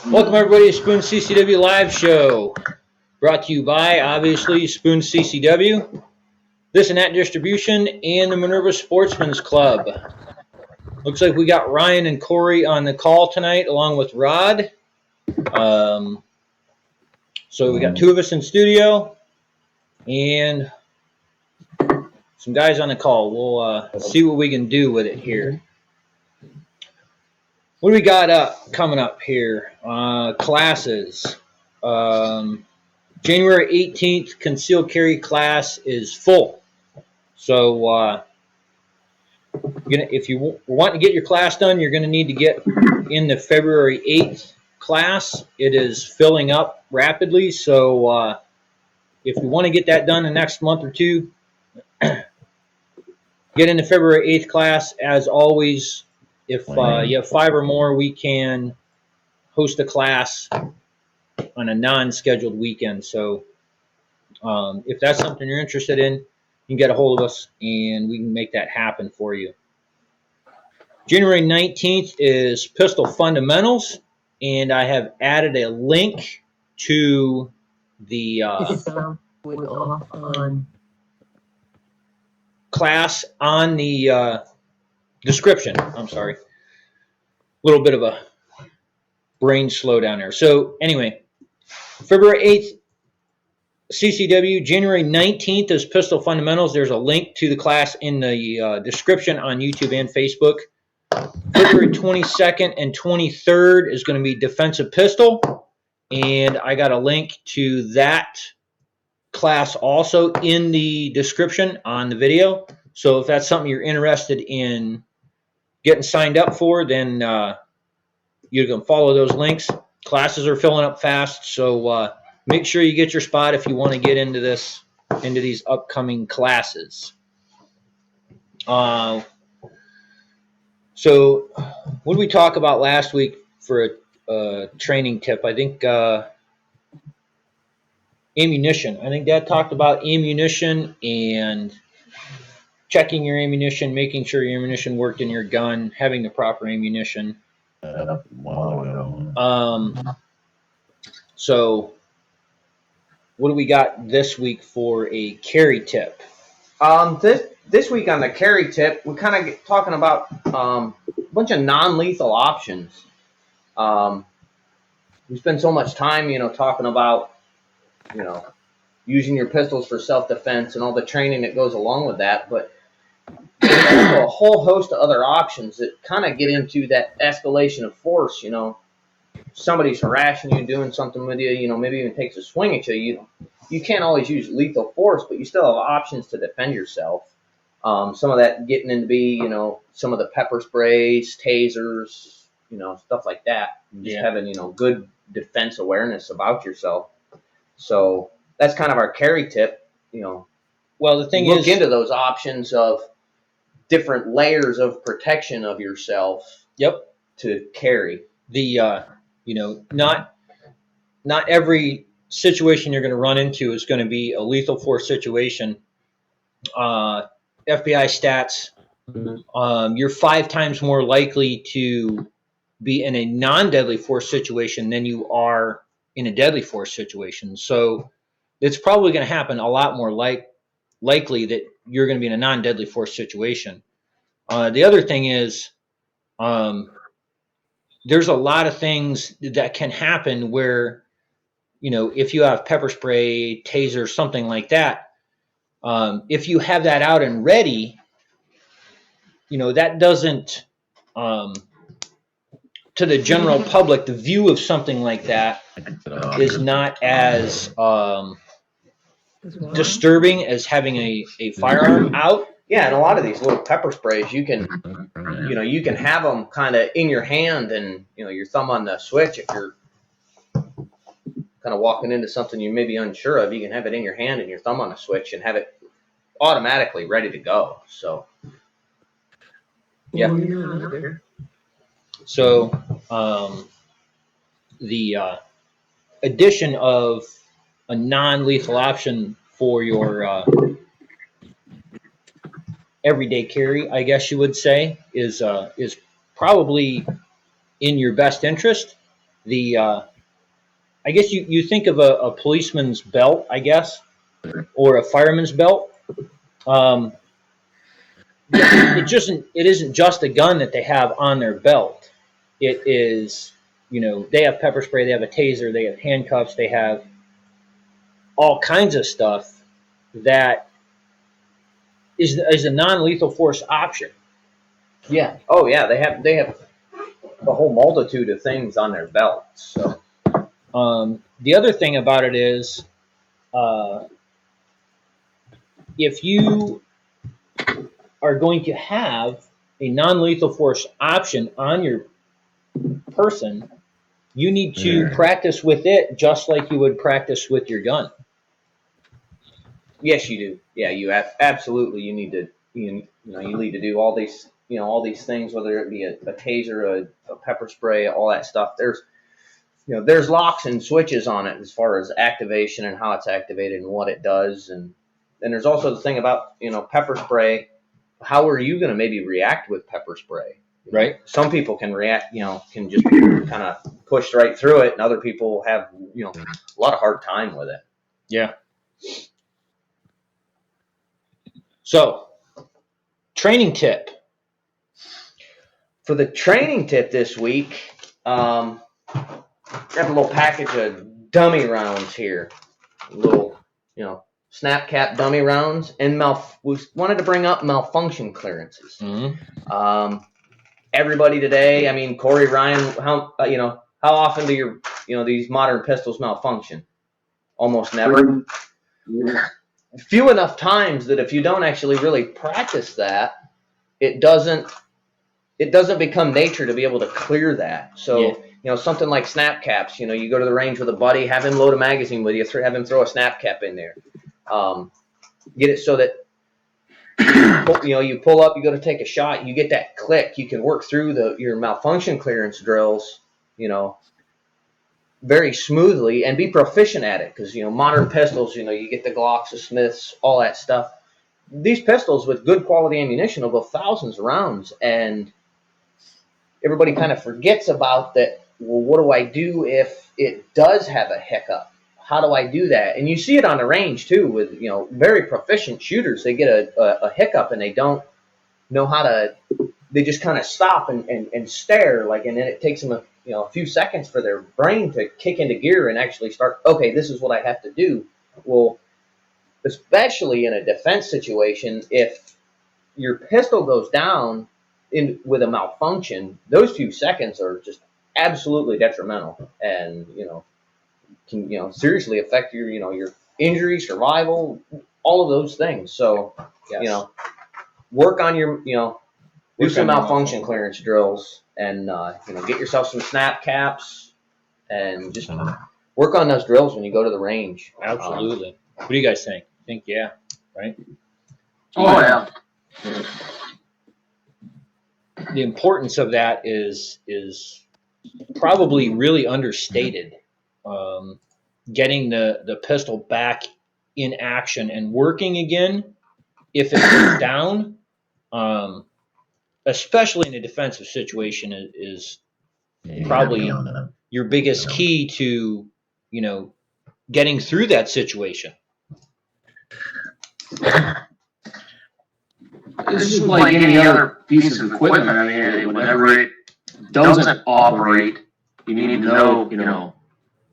Welcome everybody to Sphons CCW Live Show, brought to you by, obviously, Sphons CCW, This and That Distribution, and the Minerva Sportsmans Club. Looks like we got Ryan and Corey on the call tonight, along with Rod. So we got two of us in studio, and some guys on the call. We'll see what we can do with it here. What do we got coming up here? Classes. January 18th, concealed carry class is full. So if you want to get your class done, you're going to need to get in the February 8th class. It is filling up rapidly. So if you want to get that done the next month or two, get in the February 8th class. As always, if you have 5 or more, we can host a class on a non-scheduled weekend. So if that's something you're interested in, you can get a hold of us and we can make that happen for you. January 19th is Pistol Fundamentals, and I have added a link to the class on the description. I'm sorry. A little bit of a brain slowdown there. So anyway, February 8th, CCW. January 19th is Pistol Fundamentals. There's a link to the class in the description on YouTube and Facebook. February 22nd and 23rd is going to be Defensive Pistol, and I got a link to that class also in the description on the video. So if that's something you're interested in getting signed up for, then you can follow those links. Classes are filling up fast, so make sure you get your spot if you want to get into these upcoming classes. So what did we talk about last week for a training tip? I think ammunition. I think Dad talked about ammunition and checking your ammunition, making sure your ammunition worked in your gun, having the proper ammunition. So what do we got this week for a carry tip? This week on the carry tip, we're kind of talking about a bunch of non-lethal options. We spend so much time, talking about, using your pistols for self-defense and all the training that goes along with that. But there's also a whole host of other options that kind of get into that escalation of force. Somebody's harassing you, doing something with you, maybe even takes a swing at you. You can't always use lethal force, but you still have options to defend yourself. Some of that getting into some of the pepper sprays, tasers, stuff like that. Just having, good defense awareness about yourself. So that's kind of our carry tip. Well, the thing look into those options of different layers of protection of yourself. Yep. To carry. The not every situation you're going to run into is going to be a lethal force situation. FBI stats, you're 5 times more likely to be in a non-deadly force situation than you are in a deadly force situation. So it's probably going to happen a lot more likely that you're going to be in a non-deadly force situation. The other thing is there's a lot of things that can happen where, if you have pepper spray, taser, something like that, if you have that out and ready, that doesn't, to the general public, the view of something like that is not as disturbing as having a firearm out. Yeah, and a lot of these little pepper sprays, you can have them kind of in your hand and, your thumb on the switch. If you're kind of walking into something you may be unsure of, you can have it in your hand and your thumb on the switch and have it automatically ready to go. So, yeah. So, the addition of a non-lethal option for your everyday carry, I guess you would say, is probably in your best interest. I guess you think of a policeman's belt, I guess, or a fireman's belt. It isn't just a gun that they have on their belt. It is, they have pepper spray, they have a taser, they have handcuffs, they have all kinds of stuff that is a non-lethal force option. Yeah. Oh yeah, they have a whole multitude of things on their belts. So the other thing about it is, if you are going to have a non-lethal force option on your person, you need to practice with it just like you would practice with your gun. yes, you do. Yeah, you absolutely. You need to you need to do all these things, whether it be a taser, a pepper spray, all that stuff. There's locks and switches on it as far as activation and how it's activated and what it does, and there's also the thing about pepper spray. How are you going to maybe react with pepper spray? Right. Some people can react, can just be kind of pushed right through it, and other people have a lot of hard time with it. Yeah. So, training tip. For the training tip this week, got a little package of dummy rounds here. A little, snap cap dummy rounds, and we wanted to bring up malfunction clearances. Mm-hmm. Everybody today, I mean, Corey, Ryan, how often do these modern pistols malfunction? Almost never. Few enough times that if you don't actually really practice that, it doesn't become nature to be able to clear that. So, something like snap caps, you go to the range with a buddy, have him load a magazine with you, have him throw a snap cap in there. Get it so that, you pull up, you go to take a shot, you get that click, you can work through your malfunction clearance drills, very smoothly and be proficient at it. Because, modern pistols, you get the Glocks, the Smiths, all that stuff. These pistols with good quality ammunition will go thousands of rounds, and everybody kind of forgets about that. Well, what do I do if it does have a hiccup? How do I do that? And you see it on the range too with very proficient shooters. They get a hiccup and they don't know how to. They just kind of stop and stare, and then it takes them a few seconds for their brain to kick into gear and actually start. Okay, this is what I have to do. Well, especially in a defense situation, if your pistol goes down with a malfunction, those few seconds are just absolutely detrimental, and can seriously affect your injury, survival, all of those things. So Yes. Work on your do some malfunction clearance drills, and get yourself some snap caps, and just work on those drills when you go to the range. Absolutely. What do you guys think? Think right? Oh yeah. The importance of that is probably really understated. Getting the pistol back in action and working again, if it goes down, especially in a defensive situation, is probably your biggest key to getting through that situation. It's just like any other piece of equipment. I mean, whenever it doesn't operate, you need to know,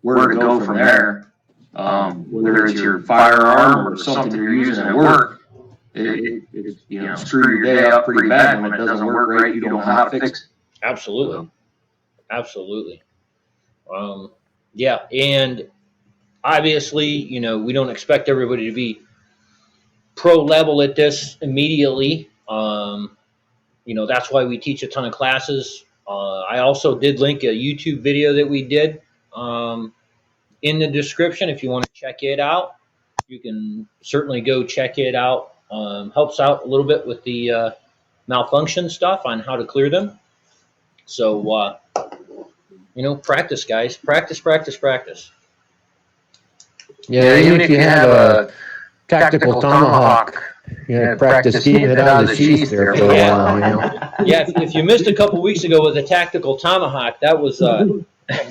where to go from there. Whether it's your firearm or something you're using at work, it screw your day up pretty bad when it doesn't work right. You don't know how to fix it. Absolutely. Yeah, and obviously, we don't expect everybody to be pro level at this immediately. That's why we teach a ton of classes. I also did link a YouTube video that we did in the description. If you want to check it out, you can certainly go check it out. Helps out a little bit with the malfunction stuff on how to clear them. So, practice, guys. Practice. Yeah, even if you have a tactical tomahawk, practice keeping it out of the sheath there for a while, Yeah, if you missed a couple weeks ago with a tactical tomahawk, that was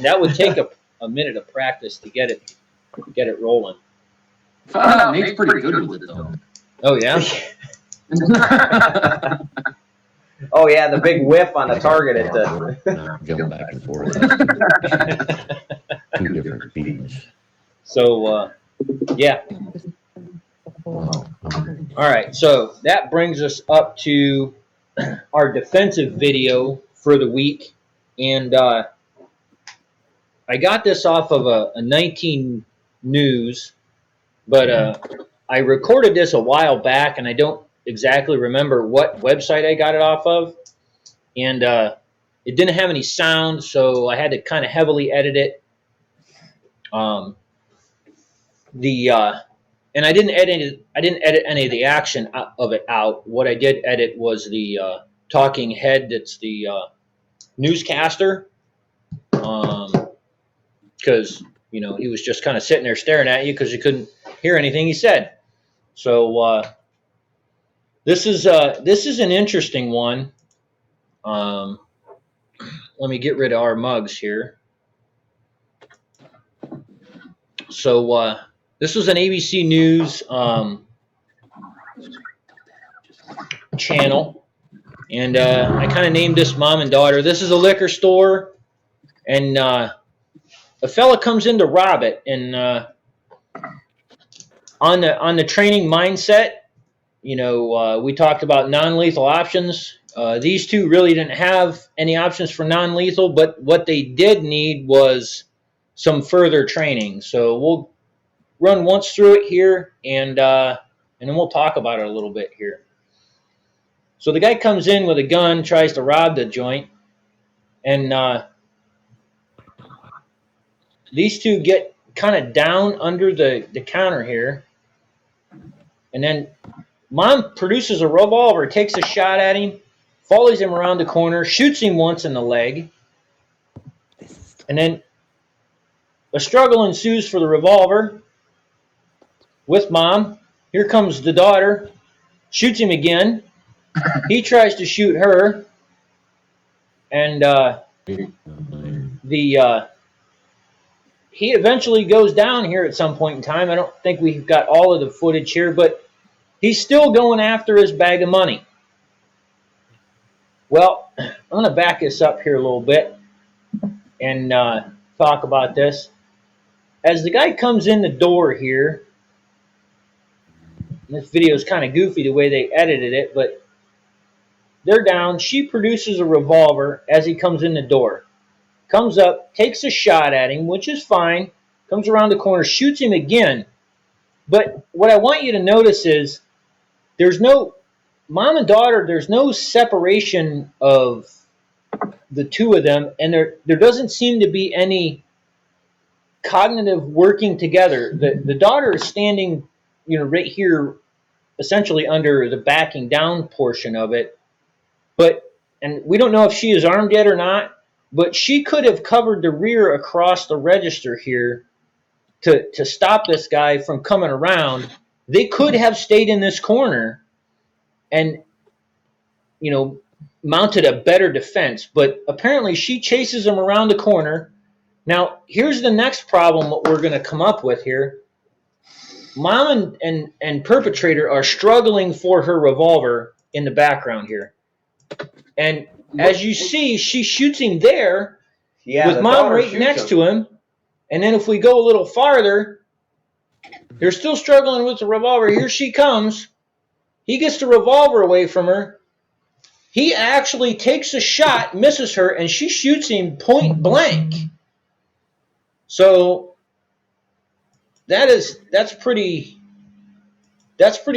That would take a minute of practice to get it rolling. Found out Nate's pretty good with it though. Oh yeah. Oh yeah, the big whiff on the target at the. Going back and forth. Two different feeds. So yeah. Wow. All right. So that brings us up to our defensive video for the week, and I got this off of a 19 News, but I recorded this a while back, and I don't exactly remember what website I got it off of, and it didn't have any sound, so I had to kind of heavily edit it. And I didn't edit any of the action of it out. What I did edit was the talking head. That's the newscaster, because he was just kind of sitting there staring at you because you couldn't hear anything he said. So this is an interesting one. Let me get rid of our mugs here. So this was an ABC News channel, and I kind of named this Mom and Daughter. This is a liquor store, and a fella comes in to rob it, and on the training mindset, we talked about non-lethal options. These two really didn't have any options for non-lethal, but what they did need was some further training. So we'll run once through it here, and then we'll talk about it a little bit here. So the guy comes in with a gun, tries to rob the joint, and these two get kind of down under the counter here, and then Mom produces a revolver, takes a shot at him, follows him around the corner, shoots him once in the leg, and then a struggle ensues for the revolver with Mom. Here comes the daughter, shoots him again. He tries to shoot her, and he eventually goes down here at some point in time. I don't think we've got all of the footage here, but he's still going after his bag of money. Well, I'm going to back this up here a little bit and talk about this. As the guy comes in the door here, and this video is kind of goofy the way they edited it, but they're down. She produces a revolver as he comes in the door. Comes up, takes a shot at him, which is fine. Comes around the corner, shoots him again. But what I want you to notice is there's no, Mom and daughter, there's no separation of the two of them, and there doesn't seem to be any cognitive working together. The daughter is standing, right here, essentially under the backing down portion of it. And we don't know if she is armed yet or not, but she could have covered the rear across the register here to stop this guy from coming around. They could have stayed in this corner and, mounted a better defense. But apparently she chases him around the corner. Now, here's the next problem what we're going to come up with here. Mom and perpetrator are struggling for her revolver in the background here. And as you see, she shoots him there with Mom right next to him. And then if we go a little farther, they're still struggling with the revolver. Here she comes. He gets the revolver away from her. He actually takes a shot, misses her, and she shoots him point blank. So that's pretty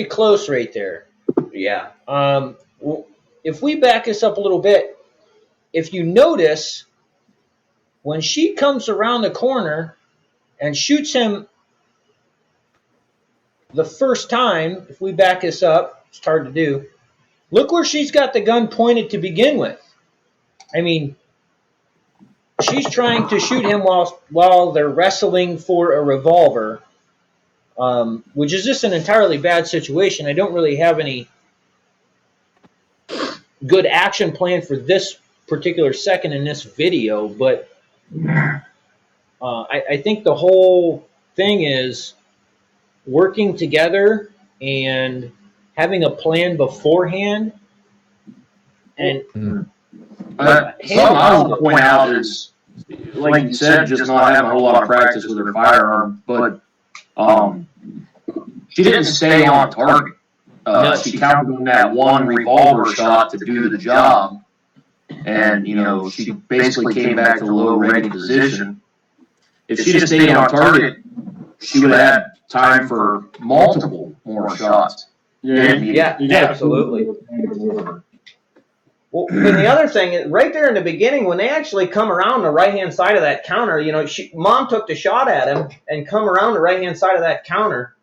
close right there. Yeah. If we back this up a little bit, if you notice, when she comes around the corner and shoots him the first time, if we back this up, it's hard to do. Look where she's got the gun pointed to begin with. I mean, she's trying to shoot him while they're wrestling for a revolver, which is just an entirely bad situation. I don't really have any good action plan for this particular second in this video, but I think the whole thing is working together and having a plan beforehand. And Something I want to point out is, like you said, just not having a whole lot of practice with her firearm, but she didn't stay on target. She counted on that one revolver shot to do the job, and she basically came back to a low ready position. If she just stayed on target, she would have had time for multiple more shots. Yeah, absolutely. Well, and the other thing, right there in the beginning, when they actually come around the right-hand side of that counter, Mom took the shot at him and come around the right-hand side of that counter.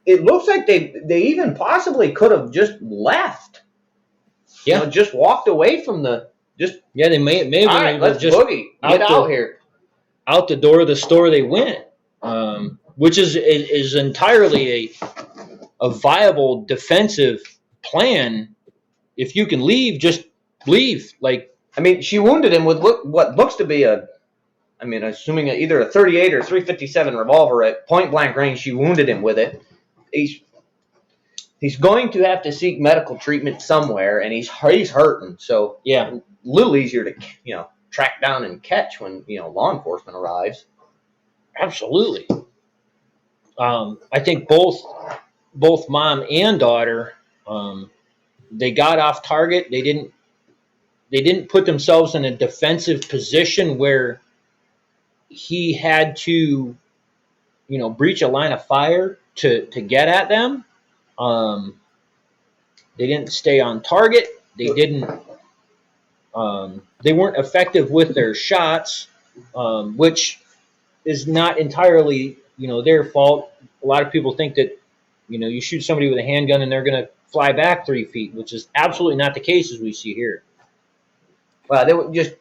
It looks like they even possibly could have just left. Yeah. Just walked away from the they may have been all right, able to let's just boogie. Get out here. Out the door of the store they went, which is entirely a viable defensive plan. If you can leave, just leave. She wounded him with what looks to be assuming either a 38 or 357 revolver at point blank range. She wounded him with it. He's going to have to seek medical treatment somewhere, and he's hurting. So yeah, a little easier to track down and catch when law enforcement arrives. Absolutely. I think both mom and daughter, they got off target. They didn't put themselves in a defensive position where he had to, breach a line of fire to get at them. They didn't stay on target. They didn't. They weren't effective with their shots, which is not entirely, their fault. A lot of people think that, you shoot somebody with a handgun and they're going to fly back 3 feet, which is absolutely not the case as we see here. Well, they were just,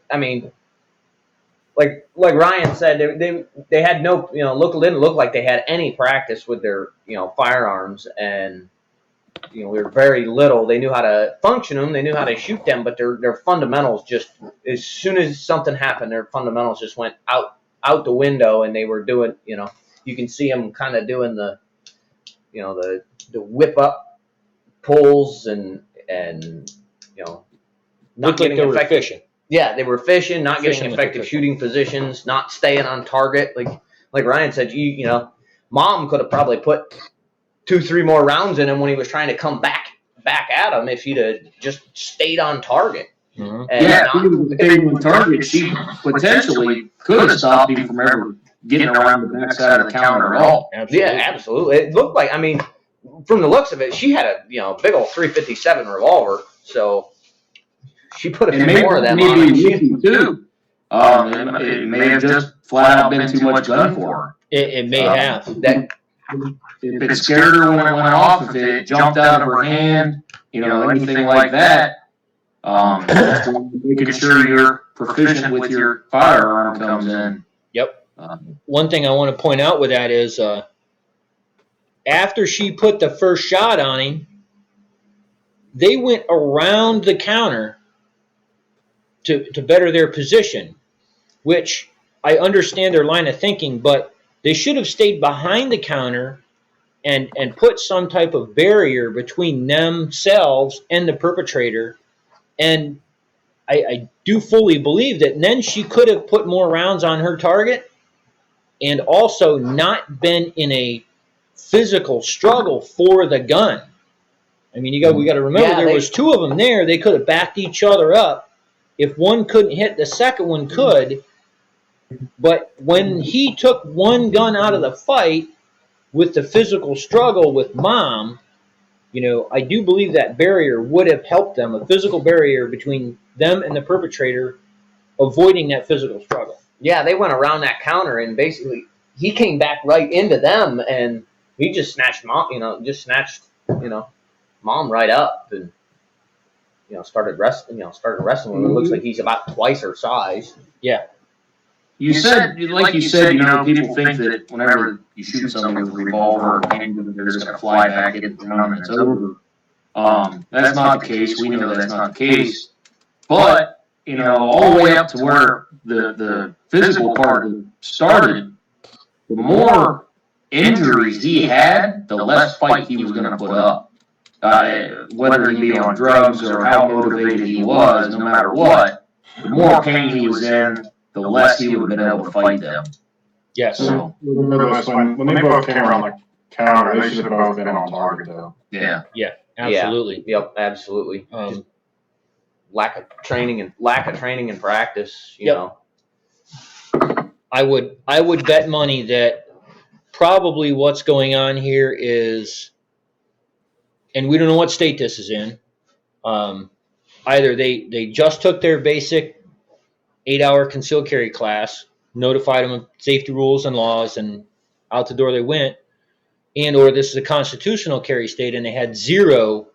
like Ryan said, they had no, didn't look like they had any practice with their, firearms, and we were very little. They knew how to function them, they knew how to shoot them, but their fundamentals just, as soon as something happened, their fundamentals just went out the window, and they were doing, you can see them kind of doing the whip up pulls and Looked like they were fishing. Yeah, they were fishing, not getting effective shooting positions, not staying on target. Like Ryan said, Mom could have probably put 2-3 more rounds in him when he was trying to come back at him if he'd have just stayed on target. Mm-hmm. If they were on target, she potentially could have stopped him from ever getting around the backside of the counter at all. Absolutely. Yeah, absolutely. It looked like, from the looks of it, she had a big old 357 revolver, so she put a few more of them on it too. It may have just flat out been too much gun for her. It may have. If it scared her when it went off, if it jumped out of her hand, anything like that, making sure you're proficient with your firearm comes in. Yep. One thing I want to point out with that is after she put the first shot on him, they went around the counter to better their position, which I understand their line of thinking, but they should have stayed behind the counter and put some type of barrier between themselves and the perpetrator. And I do fully believe that then she could have put more rounds on her target and also not been in a physical struggle for the gun. We got to remember there was 2 of them there. They could have backed each other up. If one couldn't hit, the second one could. But when he took one gun out of the fight with the physical struggle with Mom, I do believe that barrier would have helped them, a physical barrier between them and the perpetrator, avoiding that physical struggle. Yeah, they went around that counter, and basically he came back right into them, and he just snatched Mom, Mom right up, and started wrestling. When it looks like he's about twice her size. Yeah. You said, people think that whenever you shoot somebody with a revolver or handgun, they're just going to fly back, get the gun, and it's over. That's not the case. We know that's not the case. But all the way up to where the physical part started, the more injuries he had, the less fight he was going to put up. Whether he be on drugs or how motivated he was, no matter what, the more pain he was in, the less he would have been able to fight them. Yes. So, when they both came around the counter, they should have both been on target, though. yeah. Yeah, absolutely. Yeah. Yep, absolutely. Just lack of training and practice, you know. I would bet money that probably what's going on here is, and we don't know what state this is in. Either they just took their basic 8-hour concealed carry class, notified them of safety rules and laws, and out the door they went, and or this is a constitutional carry state and they had zero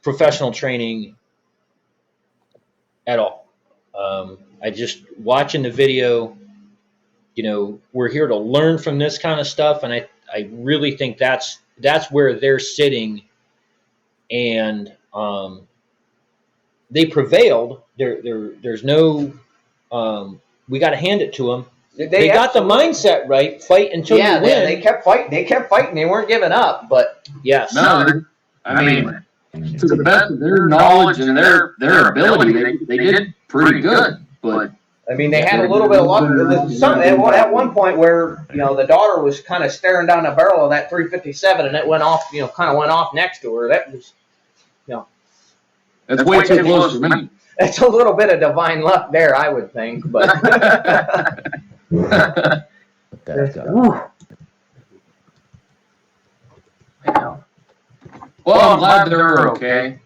professional training at all. I just watching the video, we're here to learn from this kind of stuff, and I really think that's where they're sitting, and they prevailed. There's no we got to hand it to them. They got the mindset right. Fight until you win. They kept fighting. They weren't giving up. But yes, No, I mean, to the best of their knowledge and their ability, they did pretty good. But I mean, they had a little bit of luck. At one point where the daughter was kind of staring down the barrel of that 357, and it went off. Kind of went off next to her. That was, it's way too close for me. It's a little bit of divine luck there, I would think. But Well, I'm glad they're okay.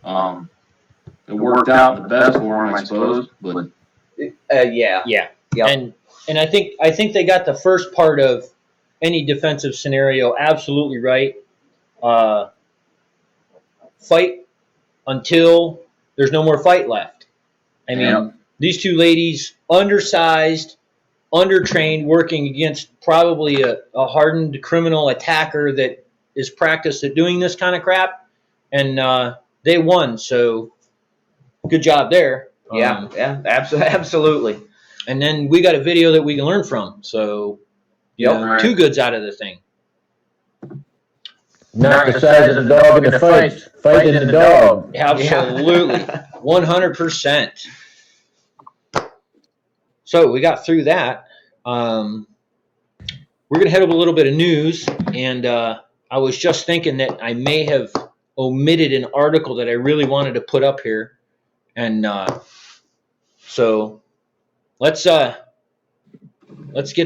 It worked out the best for them, I suppose. But yeah. yeah, Yep. and I think they got the first part of any defensive scenario absolutely right. Fight until there's no more fight left. I mean, these two ladies, undersized, undertrained, working against probably a hardened criminal attacker that is practiced at doing this kind of crap, and they won. So good job there. Absolutely. And then we got a video that we can learn from. So, Right. two goods out of the thing. Not the size of the dog in the fight, fighting the dog. Absolutely. 100%. So we got through that. We're going to head over a little bit of news. And I was just thinking that I may have omitted an article that I really wanted to put up here. And so let's get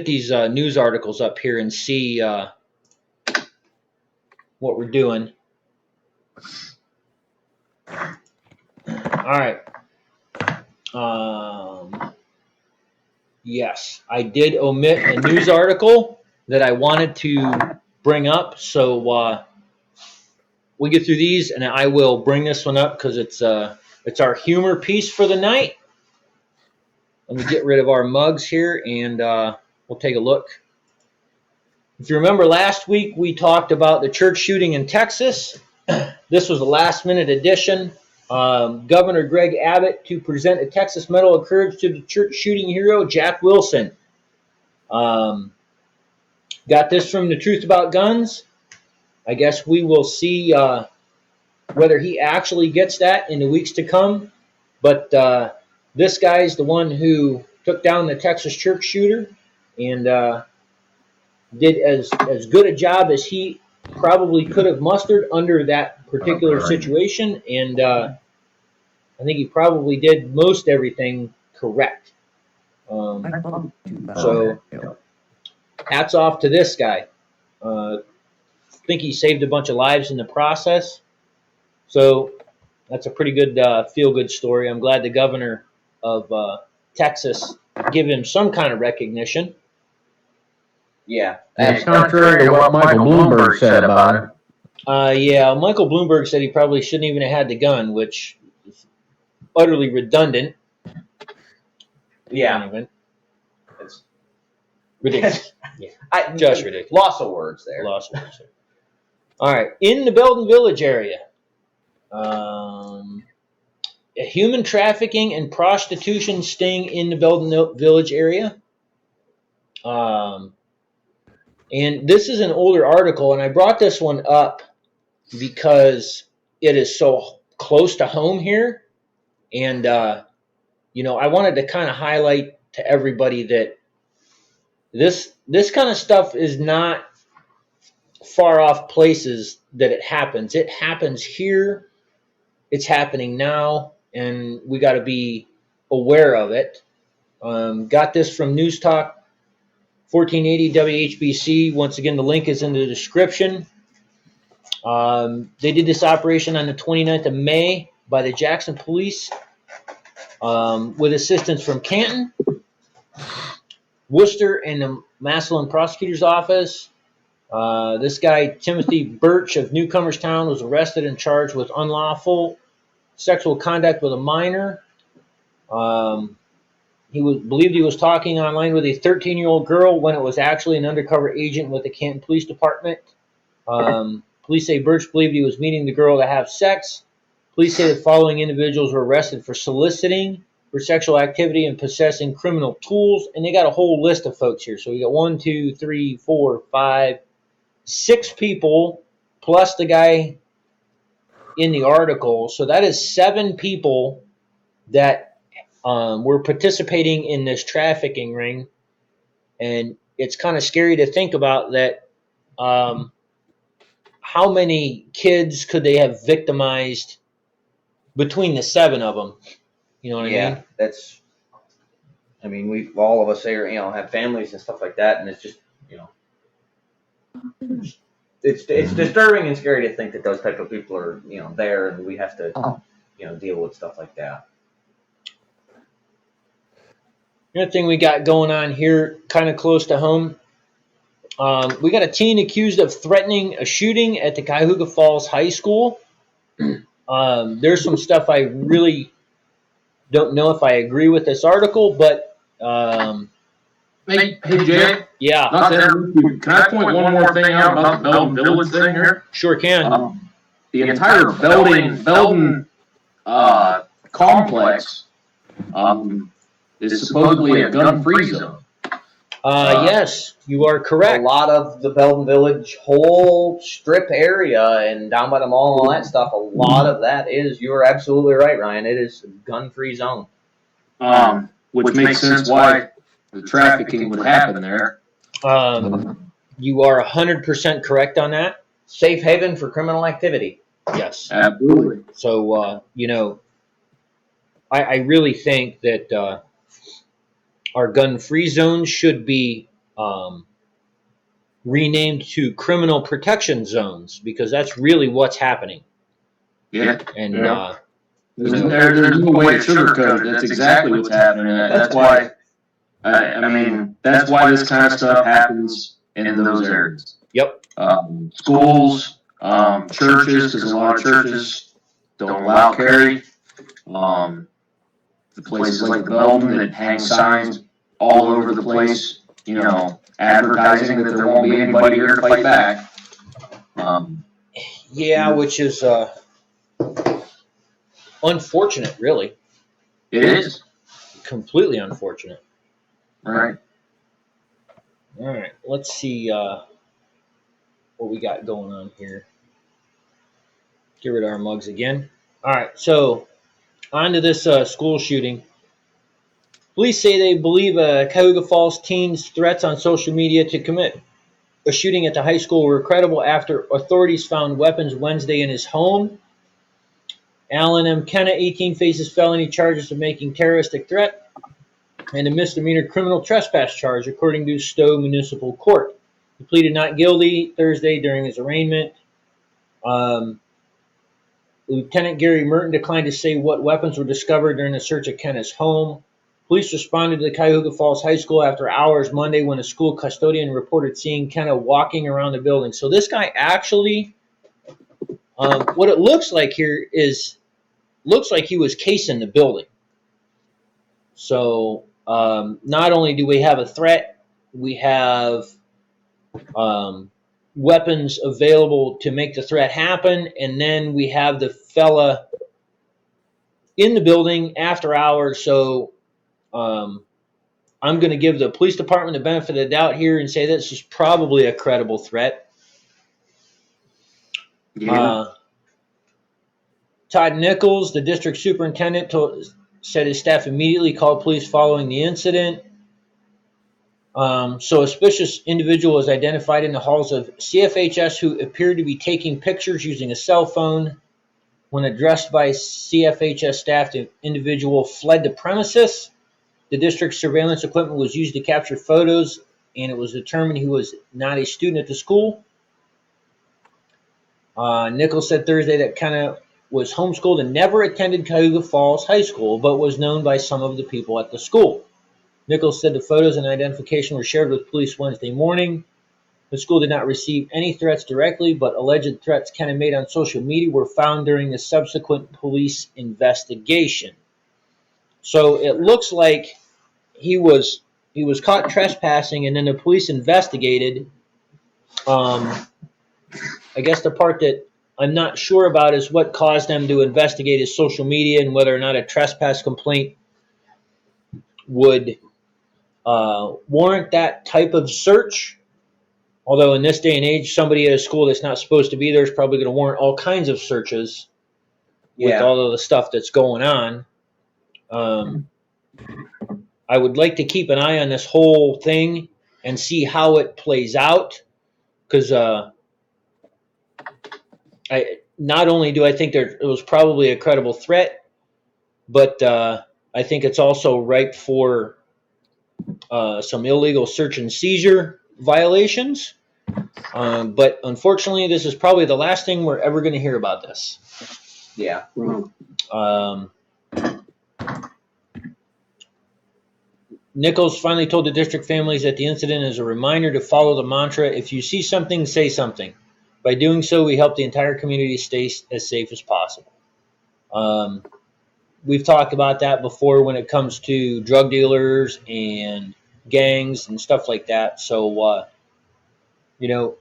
these news articles up here and see what we're doing. All right. Yes, I did omit a news article that I wanted to bring up. So we'll get through these, and I will bring this one up because it's our humor piece for the night. Let me get rid of our mugs here, and we'll take a look. If you remember last week, we talked about the church shooting in Texas. This was a last-minute edition. Governor Greg Abbott to present a Texas Medal of Courage to the church shooting hero, Jack Wilson. Got this from The Truth About Guns. I guess we will see whether he actually gets that in the weeks to come. But this guy's the one who took down the Texas church shooter and did as good a job as he probably could have mustered under that particular situation. And I think he probably did most everything correct. So hats off to this guy. I think he saved a bunch of lives in the process. So that's a pretty good feel-good story. I'm glad the governor of Texas give him some kind of recognition. Yeah. It's contrary to what Michael Bloomberg said about it. Yeah, Michael Bloomberg said he probably shouldn't even have had the gun, which is utterly redundant. Yeah. It's ridiculous. Yeah. Just ridiculous. Lots of words there. Lost words there. All right. In the Belton Village area, human trafficking and prostitution sting in the Belden Village area. And this is an older article, and I brought this one up because it is so close to home here. And, you know, I wanted to kind of highlight to everybody that this kind of stuff is not far off places that it happens. It happens here. It's happening now, and we got to be aware of it. Got this from News Talk 1480 WHBC. Once again, the link is in the description. They did this operation on the 29th of May by the Jackson Police with assistance from Canton, Worcester, and the Massillon Prosecutor's Office. This guy, Timothy Birch of Newcomerstown, was arrested and charged with unlawful sexual conduct with a minor. He believed he was talking online with a 13-year-old girl when it was actually an undercover agent with the Canton Police Department. Police say Birch believed he was meeting the girl to have sex. Police say the following individuals were arrested for soliciting for sexual activity and possessing criminal tools. And they got a whole list of folks here. So we got 1, 2, 3, 4, 5, 6 people plus the guy in the article. So that is 7 people that were participating in this trafficking ring. And it's kind of scary to think about that. How many kids could they have victimized between the 7 of them? You know what I mean? Yeah, that's. I mean, we all of us here, you know, have families and stuff like that, and it's just, you know, it's disturbing and scary to think that those type of people are, you know, there, and we have to, you know, deal with stuff like that. Another thing we got going on here, kind of close to home. We got a teen accused of threatening a shooting at the Cuyahoga Falls High School. There's some stuff I really don't know if I agree with this article, but Hey, Jay. yeah, Not to interrupt you, can I point one more thing out about the Belden Village thing here? sure can. The entire Belden complex is supposedly a gun-free zone. Yes, you are correct. A lot of the Belden Village whole strip area and down by the mall and all that stuff, a lot of that is, you're absolutely right, Ryan, it is a gun-free zone. Which makes sense why the trafficking would happen there. You are 100% correct on that. Safe haven for criminal activity. Yes. Absolutely. So, you know, I really think that our gun-free zones should be renamed to criminal protection zones, because that's really what's happening. Yeah. And There's no way to sugarcoat it. That's exactly what's happening. That's why, I mean, that's why this kind of stuff happens in those areas. Yep. Schools, churches, because a lot of churches don't allow carry. The places like the Belden that hang signs all over the place, you know, advertising that there won't be anybody here to fight back. Yeah, which is unfortunate, really. It is. Completely unfortunate. Right. All right, let's see what we got going on here. Get rid of our mugs again. All right, so on to this school shooting. Police say they believe Cuyahoga Falls teen's threats on social media to commit a shooting at the high school were credible after authorities found weapons Wednesday in his home. Alan M. Kenna, 18, faces felony charges of making terroristic threat and a misdemeanor criminal trespass charge, according to Stowe Municipal Court. He pleaded not guilty Thursday during his arraignment. Lieutenant Gary Merton declined to say what weapons were discovered during the search of Kenna's home. Police responded to the Cuyahoga Falls High School after hours Monday when a school custodian reported seeing Kenna walking around the building. So this guy actually, what it looks like here is, looks like he was casing the building. So not only do we have a threat, we have weapons available to make the threat happen, and then we have the fella in the building after hours. So I'm going to give the police department the benefit of the doubt here and say this is probably a credible threat. Todd Nichols, the district superintendent, said his staff immediately called police following the incident. So a suspicious individual was identified in the halls of CFHS who appeared to be taking pictures using a cell phone. When addressed by CFHS staff, the individual fled the premises. The district's surveillance equipment was used to capture photos, and it was determined he was not a student at the school. Nichols said Thursday that kind of was homeschooled and never attended Cuyahoga Falls High School, but was known by some of the people at the school. Nichols said the photos and identification were shared with police Wednesday morning. The school did not receive any threats directly, but alleged threats Kenneth made on social media were found during the subsequent police investigation. So it looks like he was caught trespassing, and then the police investigated. I guess the part that I'm not sure about is what caused them to investigate his social media and whether or not a trespass complaint would warrant that type of search. Although in this day and age, somebody at a school that's not supposed to be there is probably going to warrant all kinds of searches with all of the stuff that's going on. I would like to keep an eye on this whole thing and see how it plays out, because not only do I think it was probably a credible threat, but I think it's also ripe for some illegal search and seizure violations. But unfortunately, this is probably the last thing we're ever going to hear about this. Yeah. Nichols finally told the district families that the incident is a reminder to follow the mantra, if you see something, say something. By doing so, we help the entire community stay as safe as possible. We've talked about that before when it comes to drug dealers and gangs and stuff like that. So, you know,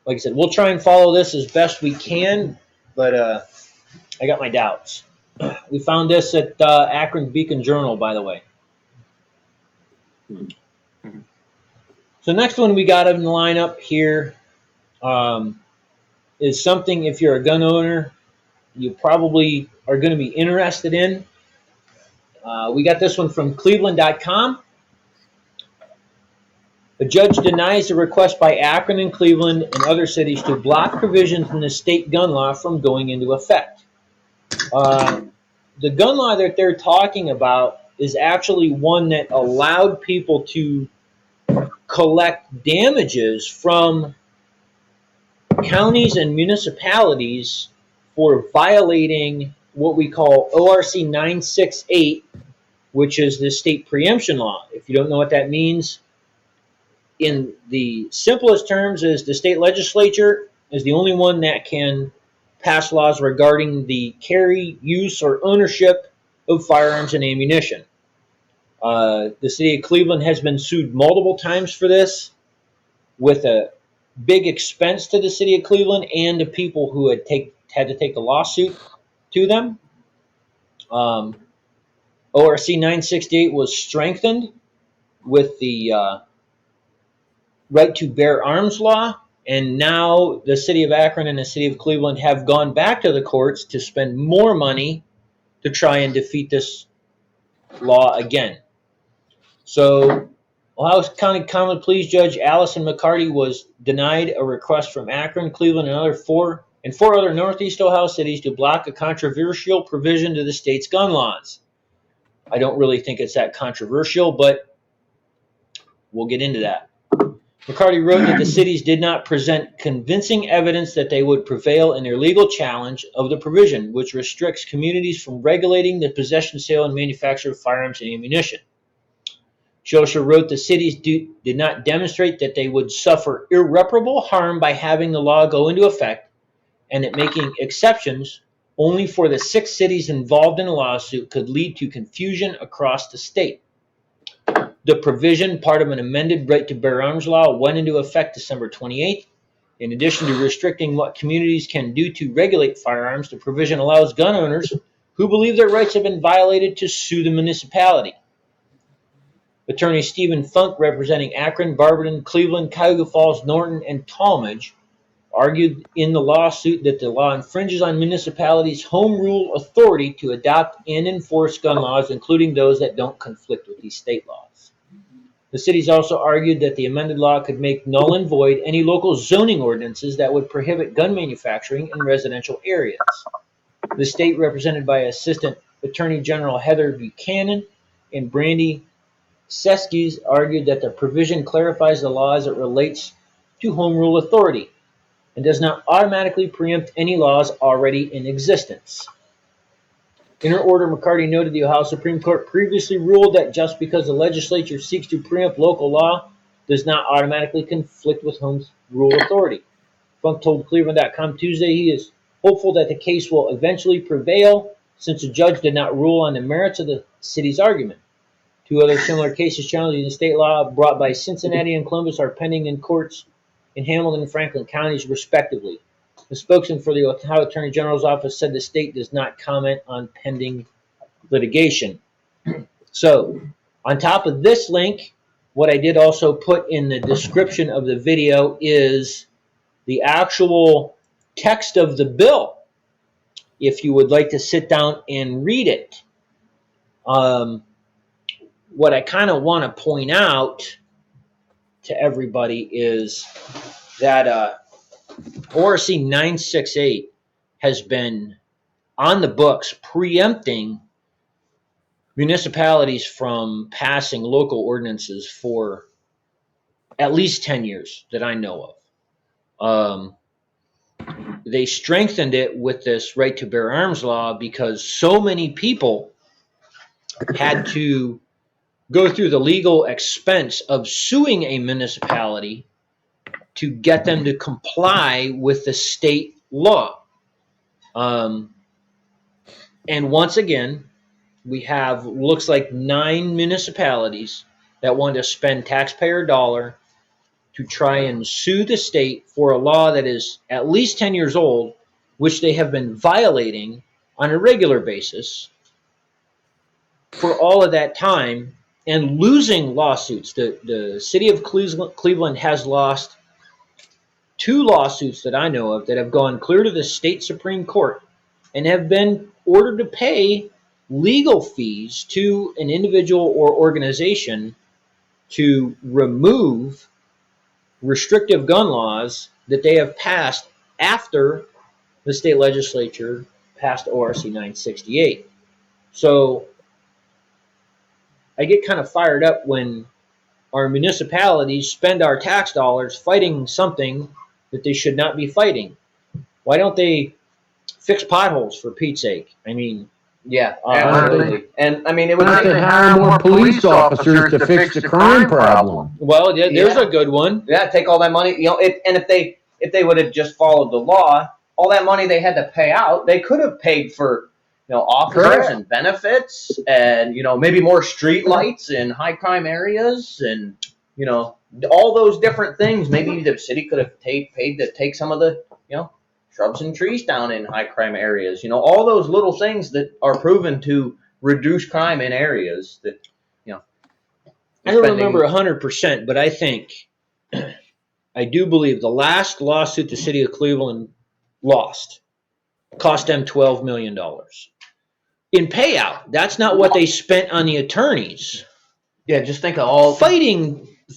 like I said, we'll try and follow this as best we can, but I got my doubts. We found this at Akron Beacon Journal, by the way. So next one we got in the lineup here is something, if you're a gun owner, you probably are going to be interested in. We got this one from Cleveland.com. A judge denies a request by Akron and Cleveland and other cities to block provisions in the state gun law from going into effect. The gun law that they're talking about is actually one that allowed people to collect damages from counties and municipalities for violating what we call ORC 968, which is the state preemption law. If you don't know what that means, in the simplest terms, is the state legislature is the only one that can pass laws regarding the carry, use, or ownership of firearms and ammunition. The city of Cleveland has been sued multiple times for this, with a big expense to the city of Cleveland and the people who had to take the lawsuit to them. ORC 968 was strengthened with the right to bear arms law, and now the city of Akron and the city of Cleveland have gone back to the courts to spend more money to try and defeat this law again. So Ohio County Common Pleas Judge Allison McCarty was denied a request from Akron, Cleveland, and four other Northeast Ohio cities to block a controversial provision to the state's gun laws. I don't really think it's that controversial, but we'll get into that. McCarty wrote that the cities did not present convincing evidence that they would prevail in their legal challenge of the provision, which restricts communities from regulating the possession, sale, and manufacture of firearms and ammunition. She also wrote the cities did not demonstrate that they would suffer irreparable harm by having the law go into effect, and that making exceptions only for the 6 cities involved in the lawsuit could lead to confusion across the state. The provision, part of an amended right to bear arms law, went into effect December 28th. In addition to restricting what communities can do to regulate firearms, the provision allows gun owners who believe their rights have been violated to sue the municipality. Attorney Stephen Funk, representing Akron, Barberton, Cleveland, Cuyahoga Falls, Norton, and Talmadge, argued in the lawsuit that the law infringes on municipalities' home rule authority to adopt and enforce gun laws, including those that don't conflict with these state laws. The cities also argued that the amended law could make null and void any local zoning ordinances that would prohibit gun manufacturing in residential areas. The state, represented by Assistant Attorney General Heather Buchanan and Brandy Seskes, argued that the provision clarifies the law as it relates to home rule authority and does not automatically preempt any laws already in existence. In her order, McCarty noted the Ohio Supreme Court previously ruled that just because the legislature seeks to preempt local law does not automatically conflict with home rule authority. Funk told Cleveland.com Tuesday he is hopeful that the case will eventually prevail since the judge did not rule on the merits of the city's argument. Two other similar cases challenging the state law brought by Cincinnati and Columbus are pending in courts in Hamilton and Franklin counties, respectively. The spokesman for the Ohio Attorney General's office said the state does not comment on pending litigation. So, on top of this link, what I did also put in the description of the video is the actual text of the bill, if you would like to sit down and read it. What I kind of want to point out to everybody is that ORC 968 has been on the books preempting municipalities from passing local ordinances for at least 10 years that I know of. They strengthened it with this right to bear arms law because so many people had to go through the legal expense of suing a municipality to get them to comply with the state law. And once again, we have, looks like 9 municipalities that want to spend taxpayer dollar to try and sue the state for a law that is at least 10 years old, which they have been violating on a regular basis for all of that time and losing lawsuits. The city of Cleveland has lost 2 lawsuits that I know of that have gone clear to the state Supreme Court and have been ordered to pay legal fees to an individual or organization to remove restrictive gun laws that they have passed after the state legislature passed ORC 968. So I get kind of fired up when our municipalities spend our tax dollars fighting something that they should not be fighting. Why don't they fix potholes, for Pete's sake? I mean, Yeah, absolutely. And I mean, it would Why don't they hire more police officers to fix the crime problem? well, yeah, there's a good one. Yeah, take all that money, and if they would have just followed the law, all that money they had to pay out, they could have paid for, officers Correct. and benefits and, maybe more street lights in high crime areas and, all those different things. Maybe the city could have paid to take some of the, shrubs and trees down in high crime areas, all those little things that are proven to reduce crime in areas that, I don't remember 100%, but I think, I do believe the last lawsuit the city of Cleveland lost cost them $12 million in payout. That's not what they spent on the attorneys. Yeah, just think of all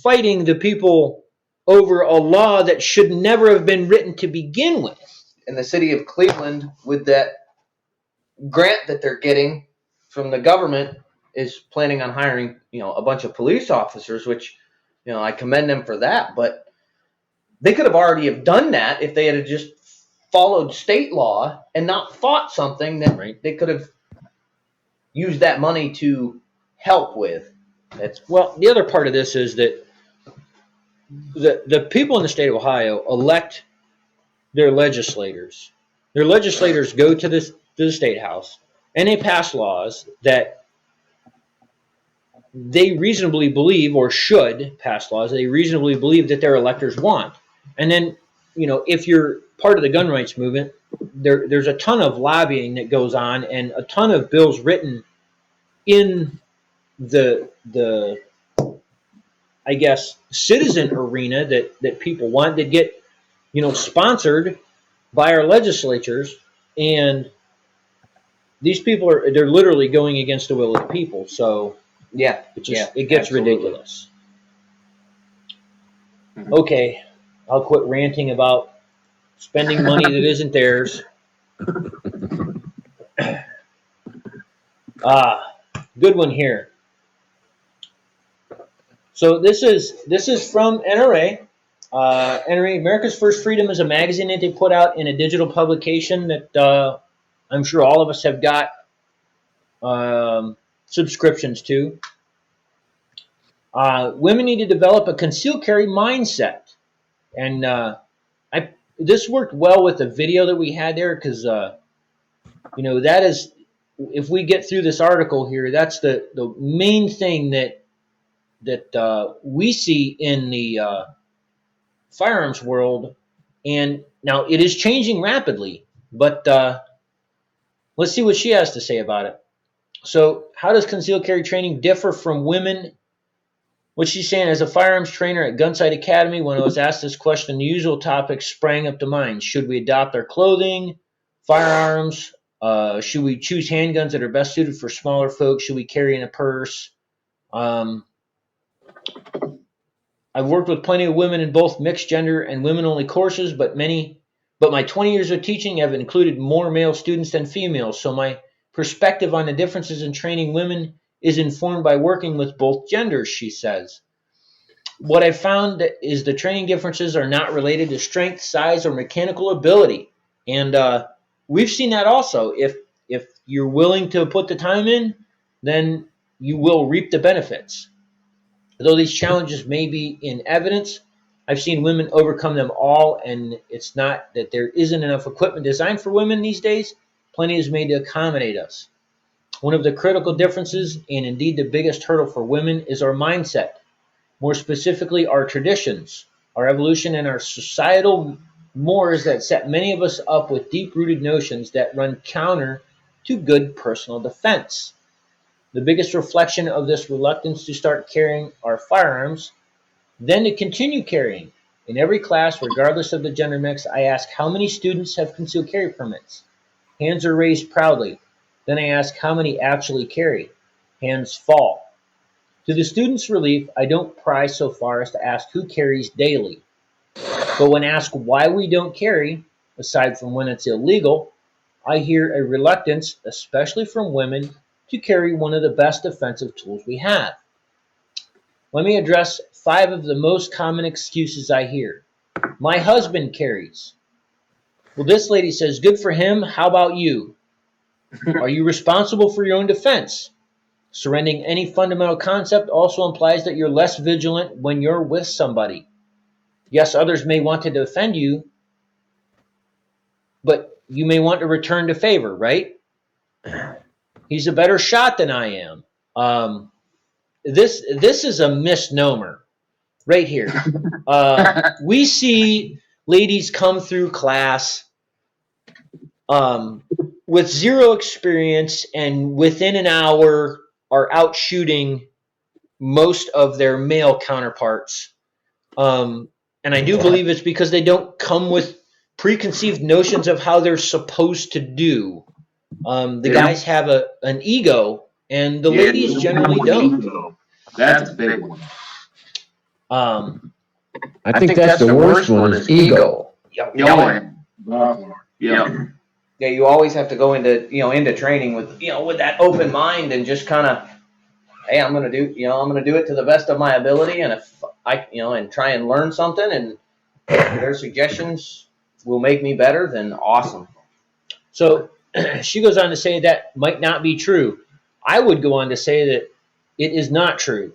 Fighting the people over a law that should never have been written to begin with. in the city of Cleveland with that grant that they're getting from the government is planning on hiring, a bunch of police officers, which, I commend them for that, but they could have already have done that if they had just followed state law and not fought something that they could have used that money to help with. Well, the other part of this is that the people in the state of Ohio elect their legislators. Their legislators go to the state house and they pass laws that they reasonably believe, or should pass laws they reasonably believe that their electors want. And then, if you're part of the gun rights movement, there's a ton of lobbying that goes on and a ton of bills written in the I guess citizen arena that people want, that get, you know, sponsored by our legislatures, and these people they're literally going against the will of the people. So Yeah. it gets absolutely. ridiculous. Okay, I'll quit ranting about spending money that isn't theirs. Good one here. So this is from NRA. NRA, America's First Freedom, is a magazine that they put out in a digital publication that I'm sure all of us have got subscriptions to. Women need to develop a concealed carry mindset, and this worked well with the video that we had there, because you know, that is, if we get through this article here, that's the main thing that we see in the firearms world. And now it is changing rapidly, but let's see what she has to say about it. So, how does concealed carry training differ from women? What she's saying, as a firearms trainer at Gunsight Academy, when I was asked this question, the usual topics sprang up to mind. Should we adopt our clothing, firearms? Should we choose handguns that are best suited for smaller folks? Should we carry in a purse? I've worked with plenty of women in both mixed gender and women-only courses, but my 20 years of teaching have included more male students than females, so my perspective on the differences in training women is informed by working with both genders, she says. What I found is the training differences are not related to strength, size, or mechanical ability. And we've seen that also. If you're willing to put the time in, then you will reap the benefits. Though these challenges may be in evidence, I've seen women overcome them all, and it's not that there isn't enough equipment designed for women these days. Plenty is made to accommodate us. One of the critical differences, and indeed the biggest hurdle for women, is our mindset. More specifically, our traditions, our evolution, and our societal mores that set many of us up with deep-rooted notions that run counter to good personal defense. The biggest reflection of this reluctance to start carrying our firearms, then to continue carrying. In every class, regardless of the gender mix, I ask how many students have concealed carry permits. Hands are raised proudly. Then I ask how many actually carry. Hands fall. To the students' relief, I don't pry so far as to ask who carries daily. But when asked why we don't carry, aside from when it's illegal, I hear a reluctance, especially from women, to carry one of the best defensive tools we have. Let me address 5 of the most common excuses I hear. My husband carries. Well, this lady says, good for him. How about you? Are you responsible for your own defense? Surrendering any fundamental concept also implies that you're less vigilant when you're with somebody. Yes, others may want to defend you, but you may want to return the favor, right? He's a better shot than I am. This is a misnomer right here. We see ladies come through class with zero experience, and within an hour are out shooting most of their male counterparts. And I do believe it's because they don't come with preconceived notions of how they're supposed to do. The guys have an ego, and the ladies generally don't. That's a big one. I think that's the worst one is ego. Yeah. Yeah, you always have to go into training with that open mind and just kind of, hey, I'm gonna do it to the best of my ability, and if I and try and learn something, and their suggestions will make me better, then awesome. So she goes on to say that might not be true. I would go on to say that it is not true,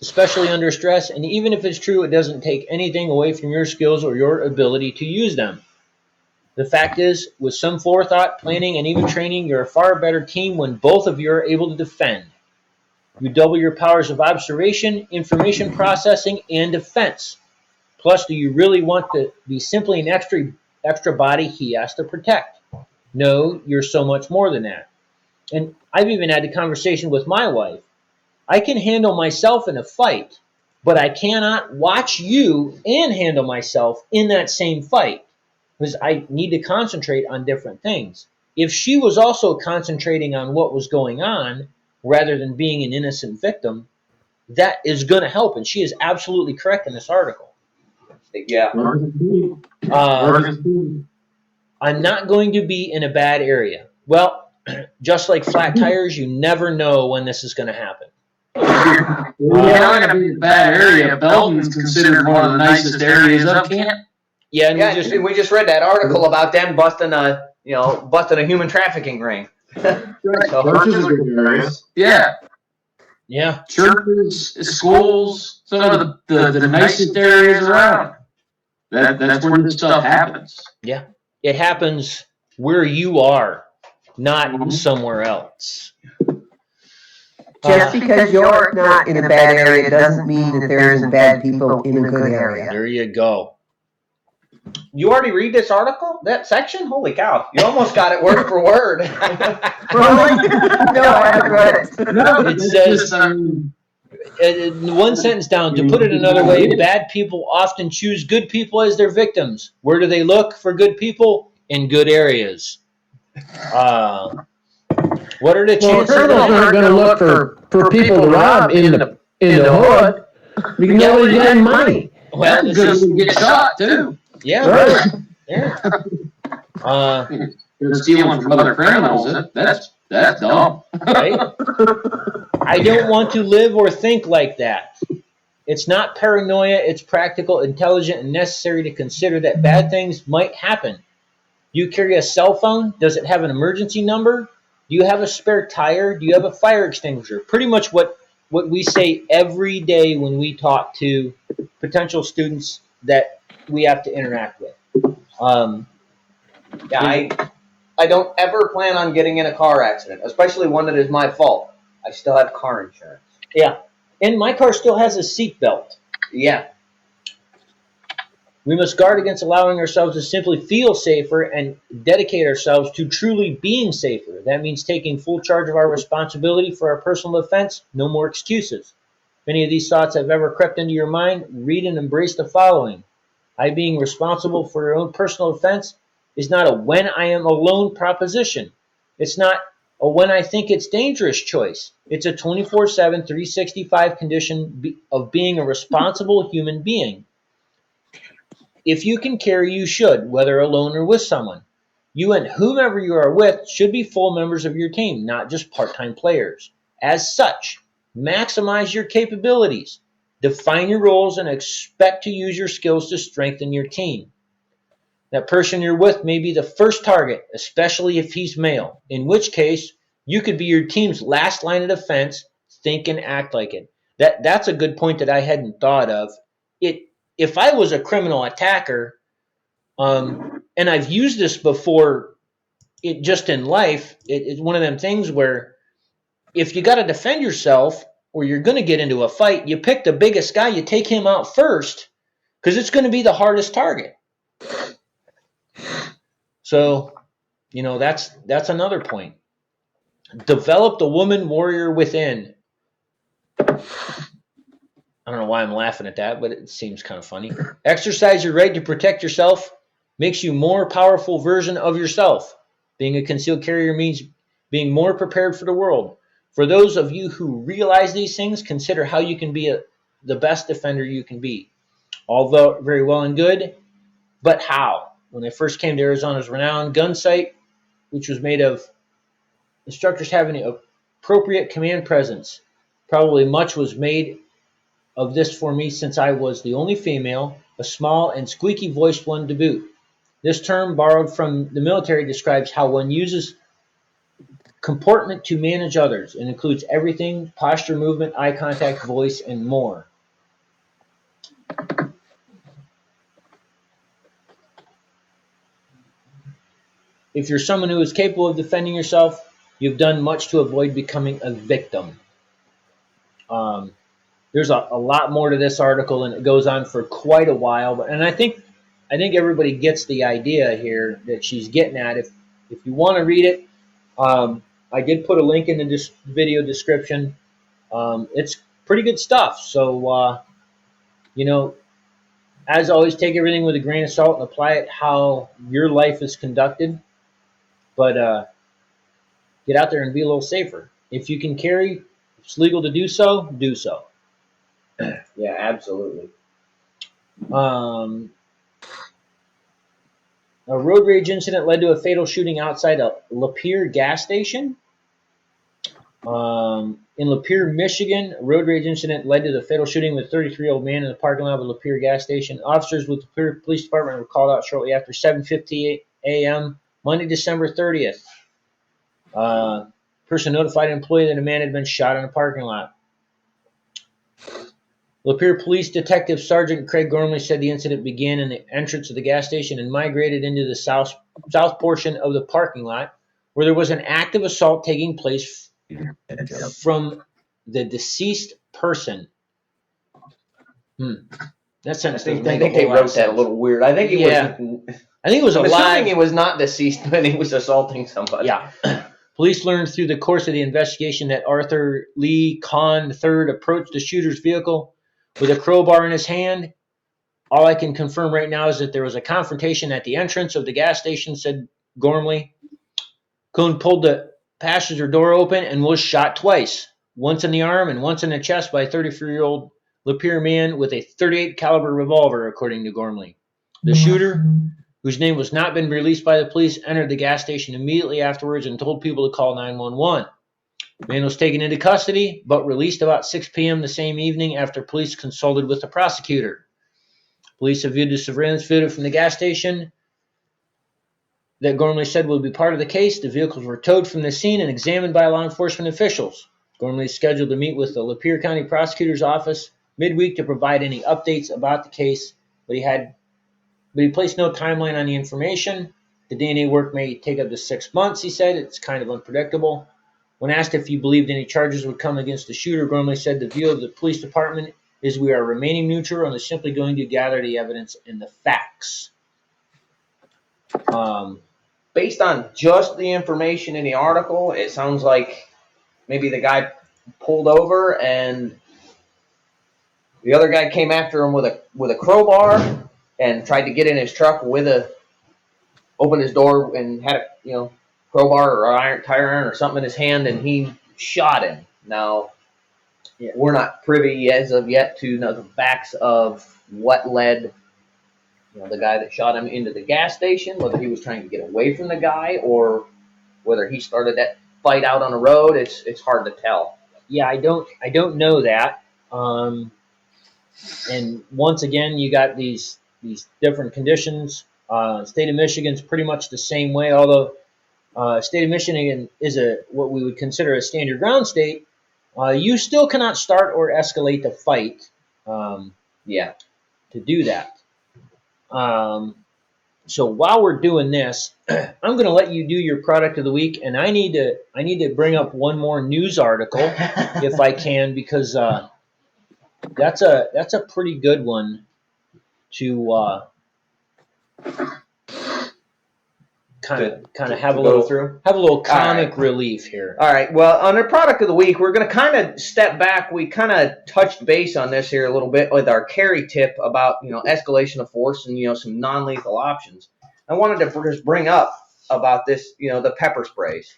especially under stress, and even if it's true, it doesn't take anything away from your skills or your ability to use them. The fact is, with some forethought, planning, and even training, you're a far better team when both of you are able to defend. You double your powers of observation, information processing, and defense. Plus, do you really want to be simply an extra body he has to protect. No, you're so much more than that. And I've even had a conversation with my wife. I can handle myself in a fight, but I cannot watch you and handle myself in that same fight because I need to concentrate on different things. If she was also concentrating on what was going on rather than being an innocent victim, that is going to help. And she is absolutely correct in this article. Yeah. I'm not going to be in a bad area. Well, just like flat tires, you never know when this is going to happen. You're not going to be in a bad area. Belton's considered one of the nicest areas of Kent. Yeah, and Yeah, we just read that article about them busting a human trafficking ring. Churches are good areas. Yeah. Yeah. Churches, schools, some of the nicest areas around. That's where this stuff happens. Yeah. It happens where you are, not somewhere else. Just because you're not in a bad area doesn't mean that there isn't bad people in a good area. There you go. You already read this article? That section? Holy cow. You almost got it word for word. Really? No, I haven't read it. No, It says, one sentence down, to put it another way, bad people often choose good people as their victims. Where do they look for good people? In good areas. What are the chances? Criminals aren't going to look for people to rob in the hood because nobody's got any money. Well, this Because is, we get shot too. yeah. Right. Yeah. You're stealing from other criminals. That's dumb. Right? I don't want to live or think like that. It's not paranoia, it's practical, intelligent, and necessary to consider that bad things might happen. You carry a cell phone? Does it have an emergency number? Do you have a spare tire? Do you have a fire extinguisher? Pretty much what we say every day when we talk to potential students that we have to interact with. Yeah, I don't ever plan on getting in a car accident, especially one that is my fault. I still have car insurance. Yeah. And my car still has a seat belt. Yeah. We must guard against allowing ourselves to simply feel safer and dedicate ourselves to truly being safer. That means taking full charge of our responsibility for our personal defense. No more excuses. If any of these thoughts have ever crept into your mind, read and embrace the following. I being responsible for your own personal defense is not a when I am alone proposition. It's not a when I think it's dangerous choice. It's a 24/7, 365 condition of being a responsible human being. If you can carry, you should, whether alone or with someone. You and whomever you are with should be full members of your team, not just part-time players. As such, maximize your capabilities, define your roles, and expect to use your skills to strengthen your team. That person you're with may be the first target, especially if he's male, in which case you could be your team's last line of defense. Think and act like it. That's a good point that I hadn't thought of. If I was a criminal attacker, and I've used this before, just in life, it's one of them things where if you got to defend yourself or you're going to get into a fight, you pick the biggest guy, you take him out first because it's going to be the hardest target. So, that's another point. Develop the woman warrior within. I don't know why I'm laughing at that, but it seems kind of funny. Exercise your right to protect yourself makes you a more powerful version of yourself. Being a concealed carrier means being more prepared for the world. For those of you who realize these things, consider how you can be the best defender you can be. Although very well and good, but how? When I first came to Arizona's renowned gun site, which was made of instructors having an appropriate command presence, probably much was made of this for me since I was the only female, a small and squeaky-voiced one to boot. This term, borrowed from the military, describes how one uses comportment to manage others and includes everything: posture, movement, eye contact, voice, and more. If you're someone who is capable of defending yourself, you've done much to avoid becoming a victim. There's a lot more to this article, and it goes on for quite a while. And I think I think everybody gets the idea here that she's getting at. If you want to read it, I did put a link in the video description. It's pretty good stuff. So, as always, take everything with a grain of salt and apply it how your life is conducted. But get out there and be a little safer. If you can carry, if it's legal to do so, do so. Yeah, absolutely. A road rage incident led to a fatal shooting outside a Lapeer gas station. In Lapeer, Michigan, a road rage incident led to the fatal shooting with a 33-year-old man in the parking lot of a Lapeer gas station. Officers with the Lapeer Police Department were called out shortly after 7:50 a.m. Monday, December 30th. Person notified an employee that a man had been shot in a parking lot. Lapeer Police Detective Sergeant Craig Gormley said the incident began in the entrance of the gas station and migrated into the south portion of the parking lot, where there was an active assault taking place from the deceased person. That sentence doesn't make I think a they whole lot of wrote that a sense. little weird. I think it was. I think it was a I'm live. assuming it was not deceased, but he was assaulting somebody. Yeah. Police learned through the course of the investigation that Arthur Lee Kahn III approached the shooter's vehicle with a crowbar in his hand. All I can confirm right now is that there was a confrontation at the entrance of the gas station, said Gormley. Kuhn pulled the passenger door open and was shot twice, once in the arm and once in the chest by a 33-year-old Lapeer man with a .38 caliber revolver, according to Gormley. The shooter, whose name was not been released by the police, entered the gas station immediately afterwards and told people to call 911. The man was taken into custody, but released about 6 p.m. the same evening after police consulted with the prosecutor. Police have viewed the surveillance video from the gas station that Gormley said will be part of the case. The vehicles were towed from the scene and examined by law enforcement officials. Gormley is scheduled to meet with the Lapeer County Prosecutor's Office midweek to provide any updates about the case, but he placed no timeline on the information. The DNA work may take up to 6 months, he said. It's kind of unpredictable. When asked if he believed any charges would come against the shooter, Gormley said the view of the police department is we are remaining neutral and is simply going to gather the evidence and the facts. Based on just the information in the article, it sounds like maybe the guy pulled over and the other guy came after him with a crowbar and tried to get in his truck opened his door and had a crowbar or tire iron or something in his hand, and he shot him. Now, we're not privy as of yet to the facts of what led the guy that shot him into the gas station, whether he was trying to get away from the guy or whether he started that fight out on the road. It's hard to tell. Yeah, I don't know that. And once again, you got these different conditions. State of Michigan's pretty much the same way, although state of Michigan is what we would consider a stand your ground state. You still cannot start or escalate the fight. To do that. So while we're doing this, I'm going to let you do your product of the week, and I need to bring up one more news article if I can, because that's a pretty good one to kind of have a little comic relief here. All right. Well, on our product of the week, we're going to kind of step back. We kind of touched base on this here a little bit with our carry tip about escalation of force and some non-lethal options. I wanted to just bring up about this, the pepper sprays.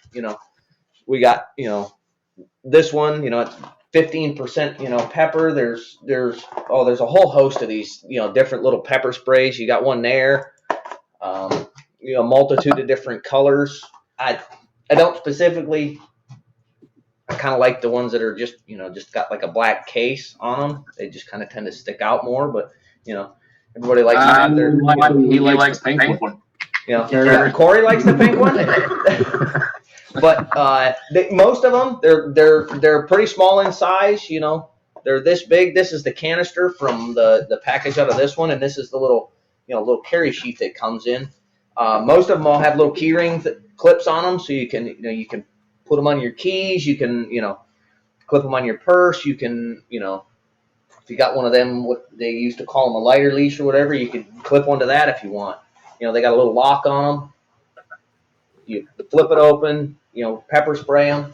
We got this one. It's 15% pepper. There's a whole host of these different little pepper sprays. You got one there. A multitude of different colors. I don't specifically. I kind of like the ones that are just got like a black case on them. They just kind of tend to stick out more. But everybody likes to have their. He likes the pink one. Corey likes the pink one. But most of them, they're pretty small in size. They're this big. This is the canister from the package out of this one, and this is the little carry sheet that comes in. Most of them all have little key ring clips on them, so you can put them on your keys. You can clip them on your purse. You can if you got one of them, what they used to call them a lighter leash or whatever, you could clip onto that if you want. You know, they got a little lock on them. You flip it open, you know, pepper spray them.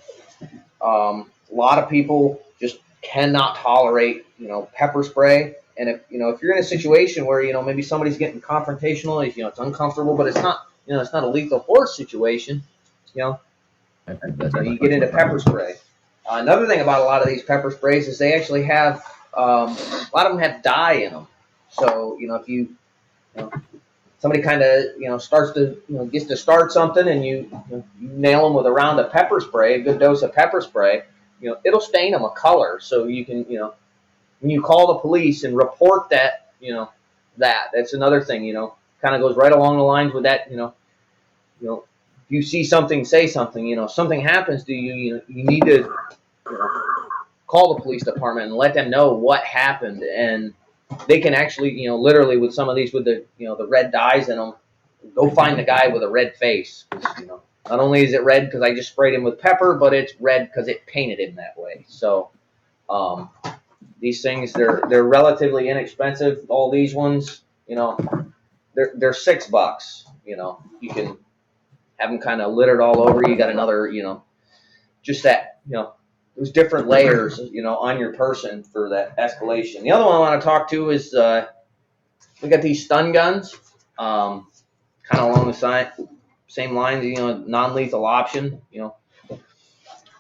A lot of people just cannot tolerate, you know, pepper spray. And if you're in a situation where, you know, maybe somebody's getting confrontational, you know, it's uncomfortable, but it's not, you know, it's not a lethal force situation, you know, you get into pepper spray. Another thing about a lot of these pepper sprays is they actually have, a lot of them have dye in them. So, you know, if somebody kind of, you know, starts to, you know, gets to start something and you nail them with a round of pepper spray, a good dose of pepper spray, you know, it'll stain them a color. So you can, you know, when you call the police and report that, you know, that's another thing, you know, kind of goes right along the lines with that, you know, if you see something, say something, you know, if something happens to you, you know, you need to, you know, call the police department and let them know what happened. And they can actually, you know, literally with some of these with the, you know, the red dyes in them, go find the guy with a red face. You know, not only is it red because I just sprayed him with pepper, but it's red because it painted him that way. So, these things, they're relatively inexpensive. All these ones, you know, they're $6. You know, you can have them kind of littered all over. You got another, you know, just that, you know, those different layers, you know, on your person for that escalation. The other one I want to talk to is we got these stun guns, kind of along the same lines, you know, non-lethal option. You know,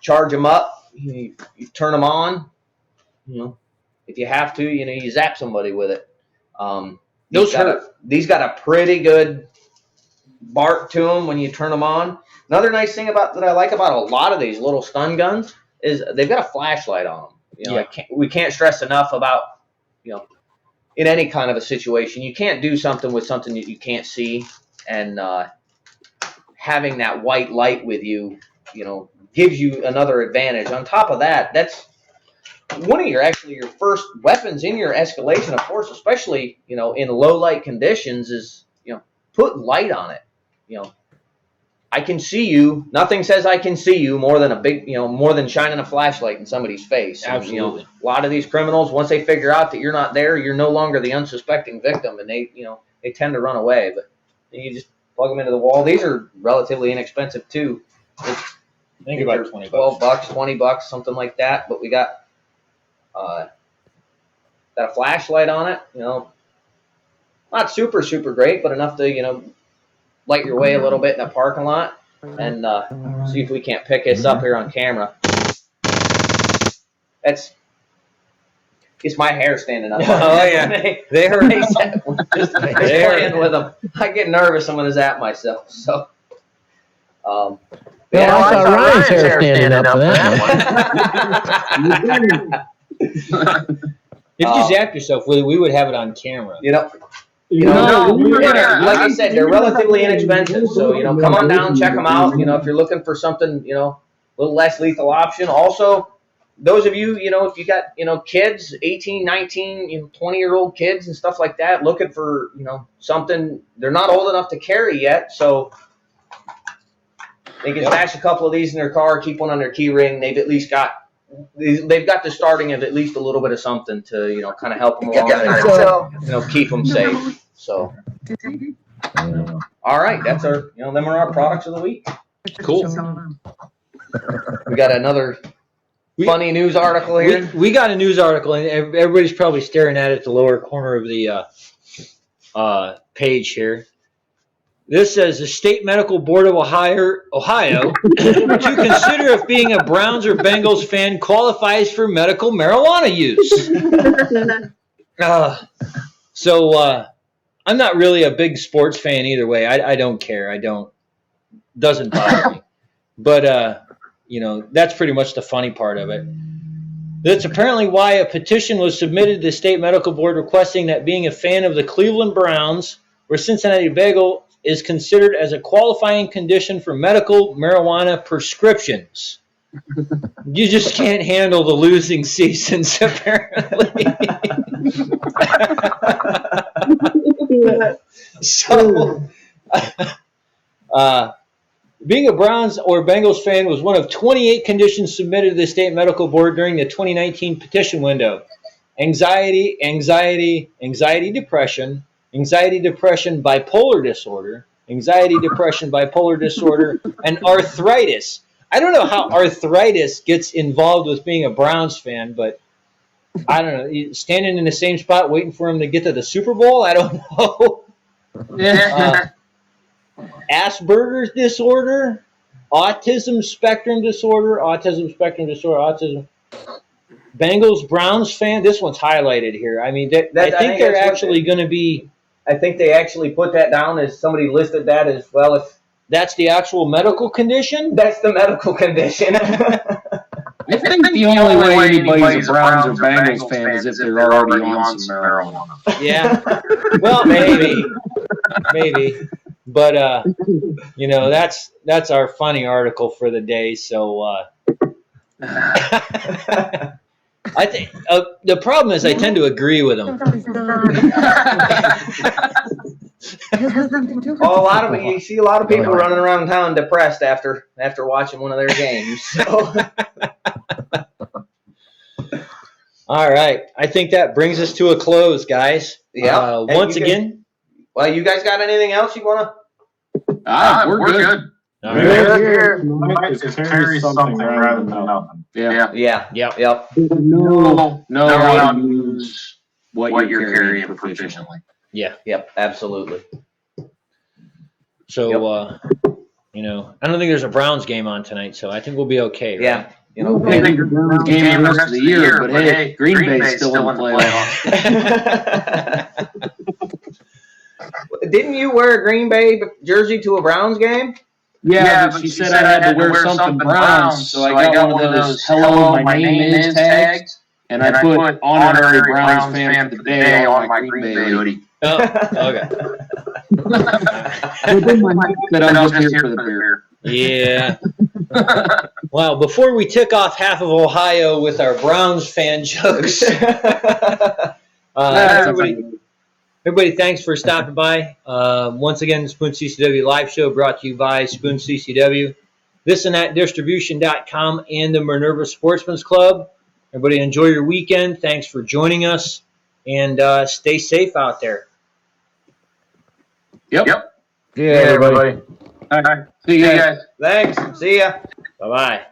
charge them up, you turn them on. You know, if you have to, you know, you zap somebody with it. These got a pretty good bark to them when you turn them on. Another nice thing that I like about a lot of these little stun guns is they've got a flashlight on them. You know, we can't stress enough about, you know, in any kind of a situation, you can't do something with something that you can't see, and having that white light with you, you know, gives you another advantage. On top of that, that's one of your first weapons in your escalation of force, especially, you know, in low light conditions, is, you know, put light on it. You know, I can see you. Nothing says I can see you more than shining a flashlight in somebody's face. Absolutely. And, you know, a lot of these criminals, once they figure out that you're not there, you're no longer the unsuspecting victim, and they tend to run away. But you just plug them into the wall. These are relatively inexpensive too. I think about $20. $12, $20, something like that. But we got a flashlight on it. You know, not super great, but enough to, you know, light your way a little bit in the parking lot. And see if we can't pick this up here on camera. It's my hair standing up. Oh yeah, they hurt. Just playing with them. I get nervous. I'm gonna zap myself. So, Well, I saw Ryan's hair standing up for that one. If you zap yourself with it, we would have it on camera. You know, like I said, they're relatively inexpensive. So, you know, come on down, check them out. You know, if you're looking for something, you know, a little less lethal option. Also, those of you, you know, if you got, you know, kids, 18, 19, you know, 20-year-old kids and stuff like that, looking for, you know, something, they're not old enough to carry yet. So they can stash a couple of these in their car, keep one on their key ring. They've got the starting of at least a little bit of something to, you know, kind of help them along and, you know, keep them safe. So, all right, that's them are our products of the week. Cool. We got another funny news article here. We got a news article, and everybody's probably staring at it at the lower corner of the page here. This says the State Medical Board of Ohio to consider if being a Browns or Bengals fan qualifies for medical marijuana use. So I'm not really a big sports fan either way. I don't care. Doesn't bother me. But you know, that's pretty much the funny part of it. That's apparently why a petition was submitted to the State Medical Board requesting that being a fan of the Cleveland Browns or Cincinnati Bengals is considered as a qualifying condition for medical marijuana prescriptions. You just can't handle the losing seasons, apparently. So, being a Browns or Bengals fan was one of 28 conditions submitted to the State Medical Board during the 2019 petition window. anxiety, depression, bipolar disorder, and arthritis. I don't know how arthritis gets involved with being a Browns fan, but I don't know. Standing in the same spot waiting for him to get to the Super Bowl? I don't know. Asperger's disorder, autism spectrum disorder, Bengals Browns fan. This one's highlighted here. I mean, I think they're actually going to be. I think they actually put that down as somebody listed that as well. If that's the actual medical condition? That's the medical condition. I think the only way anybody's a Browns or Bengals fan is if they're already on some marijuana. Yeah. Well, maybe. But you know, that's our funny article for the day. So I think the problem is I tend to agree with them. You see a lot of people running around town depressed after watching one of their games. So. All right, I think that brings us to a close, guys. Yeah. Once again. Well, you guys got anything else you wanna? We're good. All right. It's carry something rather than nothing. Yeah. Yep. Know how to use what you're carrying proficiently. Yeah. Yep. Absolutely. So, you know, I don't think there's a Browns game on tonight, so I think we'll be okay. Right? Yeah. You know, I think the Browns game the rest of the year, but hey, Green Bay's still in the playoffs. Didn't you wear a Green Bay jersey to a Browns game? Yeah, but she said I had to wear something Browns, so I got one of those "Hello, my name is" tags, and I put "Honorary Browns fan for the day" on my Green Bay hoodie. Oh, okay. That I'm just here for the beer. Yeah. Well, before we tick everybody off half of Ohio with our Browns fan jokes, everybody, thanks for stopping by. Once again, the Sphons CCW Live Show brought to you by Sphons CCW, thisandthatdistribution.com, and the Minerva Sportsmans Club. Everybody, enjoy your weekend. Thanks for joining us, and stay safe out there. Yep. Yeah, everybody. All right. See you guys. Thanks. See ya. Bye-bye.